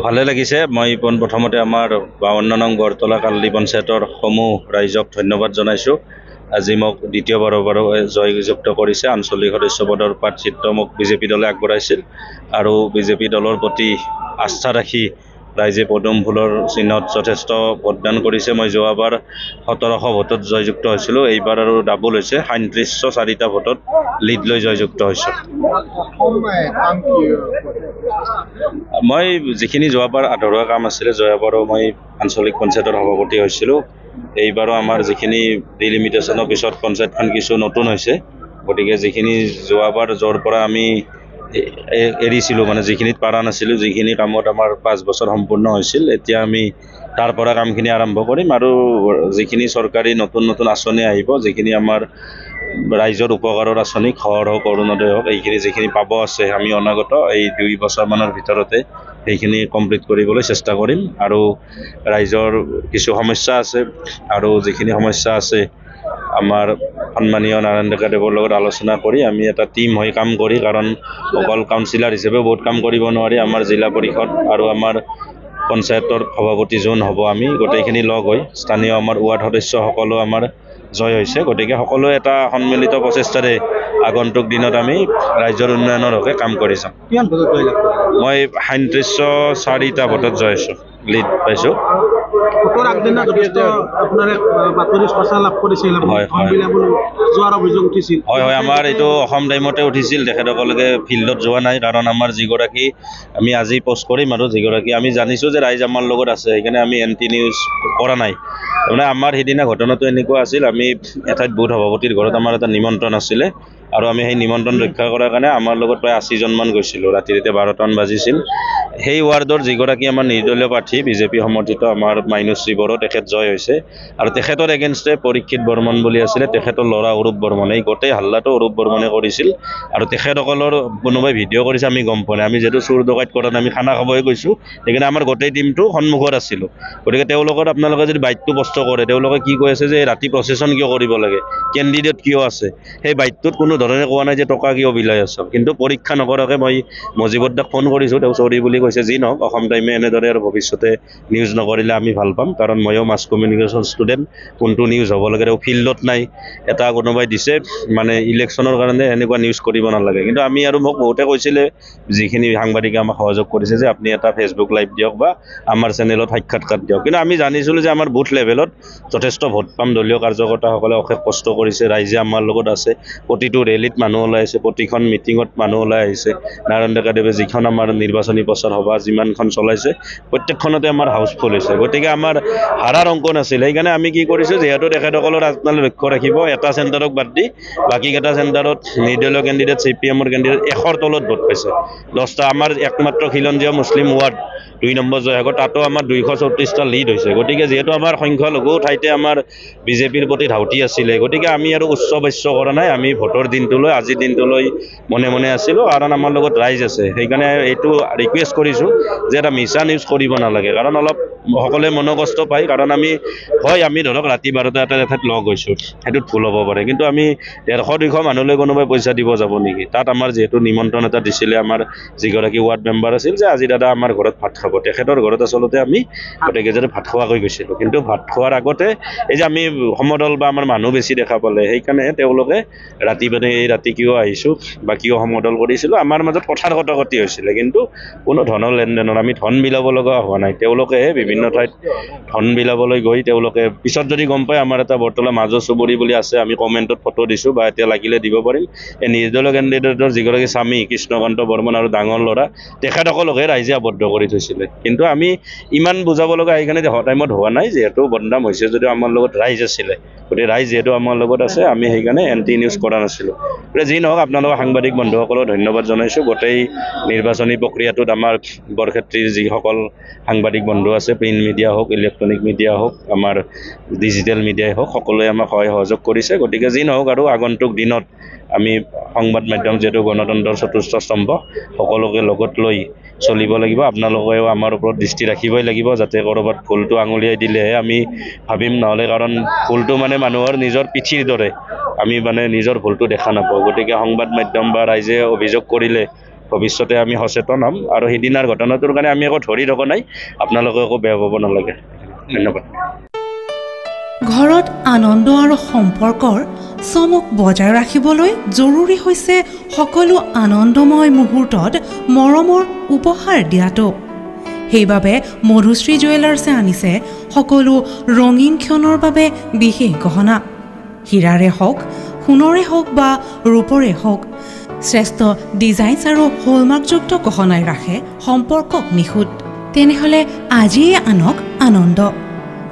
ভালে লাগিছে। মই প্ৰথমতে আমাৰ 52 নং গড়তলা কাল্লি পঞ্চায়তৰ সমূহ ৰাইজক ধন্যবাদ জনাইছোঁ। আজি মোক দ্বিতীয়বাৰৰ বাবে জয়যুক্ত কৰিছে। আঞ্চলিক সদস্য পদৰ প্ৰাৰ্থিত্ব মোক বিজেপি দলে আগবঢ়াইছিল আৰু বিজেপি দলৰ প্ৰতি আস্থা ৰাখি ৰাইজে পদুম ফুলৰ চিহ্নত যথেষ্ট ভোটদান কৰিছে। মই যোৱাবাৰ 1700 ভোটত জয়যুক্ত হৈছিলোঁ। এইবাৰ আৰু ডাবল হৈছে, 3704টা ভোটত লিড লৈ জয়যুক্ত হৈছোঁ। মই যিখিনি যোৱাবাৰ আধৰুৱা কাম আছিলে, যোৱাবাৰো মই আঞ্চলিক পঞ্চায়তৰ সভাপতি হৈছিলোঁ। এইবাৰো আমাৰ যিখিনি ডিলিমিটেশ্যনৰ পিছত পঞ্চায়তখন কিছু নতুন হৈছে, গতিকে যিখিনি যোৱাবাৰ য'ৰ পৰা আমি এৰিছিলোঁ, মানে যিখিনিত পাৰা নাছিলোঁ, যিখিনি কামত আমাৰ 5 বছৰ সম্পূৰ্ণ হৈছিল, এতিয়া আমি তাৰ পৰা কামখিনি আৰম্ভ কৰিম আৰু যিখিনি চৰকাৰী নতুন নতুন আঁচনি আহিব, যিখিনি আমাৰ ৰাইজৰ উপকাৰৰ আঁচনি, ঘৰ হওক, অৰুণোদয় হওক, এইখিনি যিখিনি পাব আছে, আমি অনাগত এই 2 বছৰমানৰ ভিতৰতে সেইখিনি কমপ্লিট কৰিবলৈ চেষ্টা কৰিম। আৰু ৰাইজৰ কিছু সমস্যা আছে, আৰু যিখিনি সমস্যা আছে আমাৰ সন্মানীয় নাৰায়ণ ডেকা দেৱৰ লগত আলোচনা কৰি আমি এটা টিম হৈ কাম কৰি, কাৰণ অকল কাউন্সিলাৰ হিচাপে বহুত কাম কৰিব নোৱাৰি। আমাৰ জিলা পৰিষদ আৰু আমাৰ পঞ্চায়তৰ সভাপতি যোন হ'ব, আমি গোটেইখিনি লগ হৈ স্থানীয় আমাৰ ৱাৰ্ড সদস্যসকলো আমাৰ জয় হৈছে। গতিকে সকলোৱে এটা সন্মিলিত প্ৰচেষ্টাৰে আগন্তুক দিনত আমি ৰাইজৰ উন্নয়নৰ হকে কাম কৰি যাম। মই 3704টা ভোটত জয় হৈছোঁ, লিড পাইছোঁ। হয়, আমাৰ এইটো অসম টাইমতে উঠিছিল। তেখেতসকলে ফিল্ডত যোৱা নাই, কাৰণ আমাৰ যিগৰাকী আমি আজি পোষ্ট কৰিম আৰু যিগৰাকী আমি জানিছোঁ যে ৰাইজ আমাৰ লগত আছে, সেইকাৰণে আমি এণ্টি নিউজ কৰা নাই। তাৰমানে আমাৰ সিদিনা ঘটনাটো এনেকুৱা আছিল, আমি এঠাইত বুথ সভাপতিৰ ঘৰত আমাৰ এটা নিমন্ত্ৰণ আছিলে, আৰু আমি সেই নিমন্ত্ৰণ ৰক্ষা কৰাৰ কাৰণে আমাৰ লগত প্ৰায় 80জনমান গৈছিলোঁ। ৰাতিৰ এতিয়া 12টামান বাজিছিল। সেই ৱাৰ্ডৰ যিগৰাকী আমাৰ নিৰ্দলীয় প্ৰাৰ্থী, বিজেপি সমৰ্থিত আমাৰ মাইনুশ্ৰী বড়ো, তেখেত জয় হৈছে। আৰু তেখেতৰ এগেইনষ্টে পৰীক্ষিত বৰ্মন বুলি আছিলে, তেখেতৰ ল'ৰা অৰূপ বৰ্মন। এই গোটেই হাল্লাটো অৰূপ বৰ্মনে কৰিছিল, আৰু তেখেতসকলৰ কোনোবাই ভিডিঅ' কৰিছে, আমি গম পোৱা নাই। আমি যিহেতু চুৰ ডকাইত কৰা নাই, আমি খানা খাবই গৈছোঁ, সেইকাৰণে আমাৰ গোটেই টিমটো সন্মুখত আছিলোঁ। গতিকে তেওঁলোকৰ আপোনালোকে যদি বাইটটো প্ৰশ্ন কৰে, তেওঁলোকে কি কৈ আছে যে ৰাতি প্ৰচেছন কিয় কৰিব লাগে, কেণ্ডিডেট কিয় আছে, সেই বাইটটোত কোনো ধৰণে কোৱা নাই যে টকা কিয় বিলাই আছে। কিন্তু পৰীক্ষা নকৰাকৈ মই মজিবুদ্দাক ফোন কৰিছোঁ, তেওঁ চৰি বুলি কৈছে। যি নহওক, অসম টাইমে এনেদৰে আৰু ভৱিষ্যতে নিউজ নকৰিলে আমি ভাল পাম, কাৰণ ময়ো মাছ কমিউনিকেশ্যন ষ্টুডেণ্ট। কোনটো নিউজ হ'ব লাগে, তেওঁ ফিল্ডত নাই, এটা কোনোবাই দিছে মানে ইলেকশ্যনৰ কাৰণে এনেকুৱা নিউজ কৰিব নালাগে। কিন্তু আমি আৰু মোক বহুতে কৈছিলে, যিখিনি সাংবাদিকে আমাক সহযোগ কৰিছে, যে আপুনি এটা ফেচবুক লাইভ দিয়ক বা আমাৰ চেনেলত সাক্ষাৎকাৰ দিয়ক। কিন্তু আমি জানিছিলোঁ যে আমাৰ বুথ লেভেলত যথেষ্ট ভোট পাম, দলীয় কাৰ্যকৰ্তাসকলে অশেষ কষ্ট কৰিছে, ৰাইজে আমাৰ লগত আছে, প্ৰতিটো ৰেলীত মানুহ ওলাই আছে, প্ৰতিখন মিটিঙত মানুহ ওলাই আহিছে। নাৰায়ণ ডেকা দেৱে যিখন আমাৰ নিৰ্বাচনী প্ৰচাৰ সভা যিমানখন চলাইছে, প্ৰত্যেকখনতে আমাৰ হাউচফুল হৈছে। গতিকে আমাৰ হাৰাৰ অংক নাছিল। সেইকাৰণে আমি কি কৰিছোঁ, যিহেতু তেখেতসকলৰ আপোনালোকে লক্ষ্য ৰাখিব, এটা চেণ্টাৰক বাদ দি বাকীকেইটা চেণ্টাৰত নিৰ্দলীয় কেণ্ডিডেট, CPM-ৰ কেণ্ডিডেট 100ৰ তলত ভোট পাইছে। 10টা আমাৰ একমাত্ৰ খিলঞ্জীয়া মুছলিম ৱাৰ্ড 2 নম্বৰ জয়সাগৰ, তাতো আমাৰ 234টা লিড হৈছে। গতিকে যিহেতু আমাৰ সংখ্যালঘু ঠাইতে আমাৰ বিজেপিৰ প্ৰতি ধাউতি আছিলে, গতিকে আমি আৰু উচ্চ বাচ্য কৰা নাই। আমি ভোটৰ দিনটোলৈ, আজিৰ দিনটোলৈ মনে মনে আছিলোঁ, কাৰণ আমাৰ লগত ৰাইজ আছে। সেইকাৰণে এইটো ৰিকুৱেষ্ট কৰিছোঁ যে এটা মিছা নিউজ কৰিব নালাগে, কাৰণ অলপ সকলোৱে মনোকষ্ট পায়। কাৰণ আমি ধৰক ৰাতি 12টা এটা ঠাইত লগ হৈছোঁ, সেইটোত ভুল হ'ব পাৰে, কিন্তু আমি 150-200 মানুহলৈ কোনোবাই পইচা দিব যাব নেকি? তাত আমাৰ যিহেতু নিমন্ত্ৰণ এটা দিছিলে আমাৰ যিগৰাকী ৱাৰ্ড মেম্বাৰ আছিল, যে আজি দাদা আমাৰ ঘৰত ভাত খাব, তেখেতৰ ঘৰত আচলতে আমি গোটেইকেইজনে ভাত খোৱাকৈ গৈছিলোঁ। কিন্তু ভাত খোৱাৰ আগতে এই যে আমি সমদল বা আমাৰ মানুহ বেছি দেখা পালে, সেইকাৰণে তেওঁলোকে ৰাতি কিয় আহিছোঁ বা কিয় সমদল কৰিছিলোঁ, আমাৰ মাজত কথাৰ কটাকটি হৈছিলে। কিন্তু কোনো ধনৰ লেনদেনৰ আমি ধন বিলাব লগা হোৱা নাই। তেওঁলোকেহে বিভিন্ন ঠাইত ধন বিলাবলৈ গৈ তেওঁলোকে পিছত যদি গম পায়, আমাৰ এটা বৰতলা মাজৰ চুবুৰী বুলি আছে, আমি কমেণ্টত ফটো দিছোঁ বা এতিয়া লাগিলে দিব পাৰিম। এই নিৰ্দলীয় কেণ্ডিডেটৰ যিগৰাকী স্বামী কৃষ্ণকান্ত বৰ্মন আৰু ডাঙৰ ল'ৰা, তেখেতসকলকহে ৰাইজে আবদ্ধ কৰি থৈছিলে। কিন্তু আমি ইমান বুজাব লগা এইখানে টাইমত হোৱা নাই, যিহেতু বদনাম হৈছে যদিও আমাৰ লগত ৰাইজ আছিলে। গতিকে ৰাইজ যিহেতু আমাৰ লগত আছে, আমি সেইকাৰণে এণ্টি নিউজ কৰা নাছিলোঁ। গতিকে যি নহওক, আপোনালোকৰ সাংবাদিক বন্ধুসকলক ধন্যবাদ জনাইছোঁ। গোটেই নিৰ্বাচনী প্ৰক্ৰিয়াটোত আমাৰ বৰক্ষেত্ৰীৰ যিসকল সাংবাদিক বন্ধু আছে, প্ৰিণ্ট মিডিয়া হওক, ইলেক্ট্ৰনিক মিডিয়া হওক, আমাৰ ডিজিটেল মিডিয়াই হওক, সকলোৱে আমাক সহযোগ কৰিছে। গতিকে যি নহওক, আৰু আগন্তুক দিনত আমি সংবাদ মাধ্যম যিহেতু গণতন্ত্ৰৰ চতুৰ্থ স্তম্ভ, সকলোকে লগত লৈ চলিব লাগিব। আপোনালোকেও আমাৰ ওপৰত দৃষ্টি ৰাখিবই লাগিব, যাতে ক'ৰবাত ভুলটো আঙুলিয়াই দিলেহে আমি ভাবিম, নহ'লে কাৰণ ভুলটো মানে মানুহৰ নিজৰ পিঠিৰ দৰে, আমি মানে নিজৰ ভুলটো দেখা নাপাওঁ। গতিকে সংবাদ মাধ্যম বা ৰাইজে অভিযোগ কৰিলে ভৱিষ্যতে আমি সচেতন হ'ম আৰু সিদিনাৰ ঘটনাটোৰ কাৰণে আমি একো ধৰি থকা নাই আপোনালোকে একো বেয়া পাব নালাগে ধন্যবাদ ঘৰত আনন্দ আৰু সম্পৰ্কৰ চমক বজাই ৰাখিবলৈ জৰুৰী হৈছে সকলো আনন্দময় মুহূৰ্তত মৰমৰ উপহাৰ দিয়াটো সেইবাবে মধুশ্ৰী জুৱেলাৰ্ছে আনিছে সকলো ৰঙীন ক্ষণৰ বাবে বিশেষ গহনা হীৰাৰে হওক সোণৰে হওক বা ৰূপৰে হওক শ্ৰেষ্ঠ ডিজাইনছ আৰু হলমাৰ্কযুক্ত গহনাই ৰাখে সম্পৰ্কক নিখুঁত তেনেহ'লে আজিয়ে আনক আনন্দ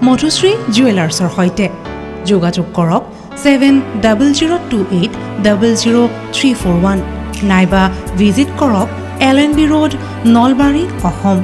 মধুশ্ৰী জুৱেলাৰ্ছৰ সৈতে যোগাযোগ কৰক 7028000341 নাইবা ভিজিট কৰক LNB ৰোড নলবাৰী অসম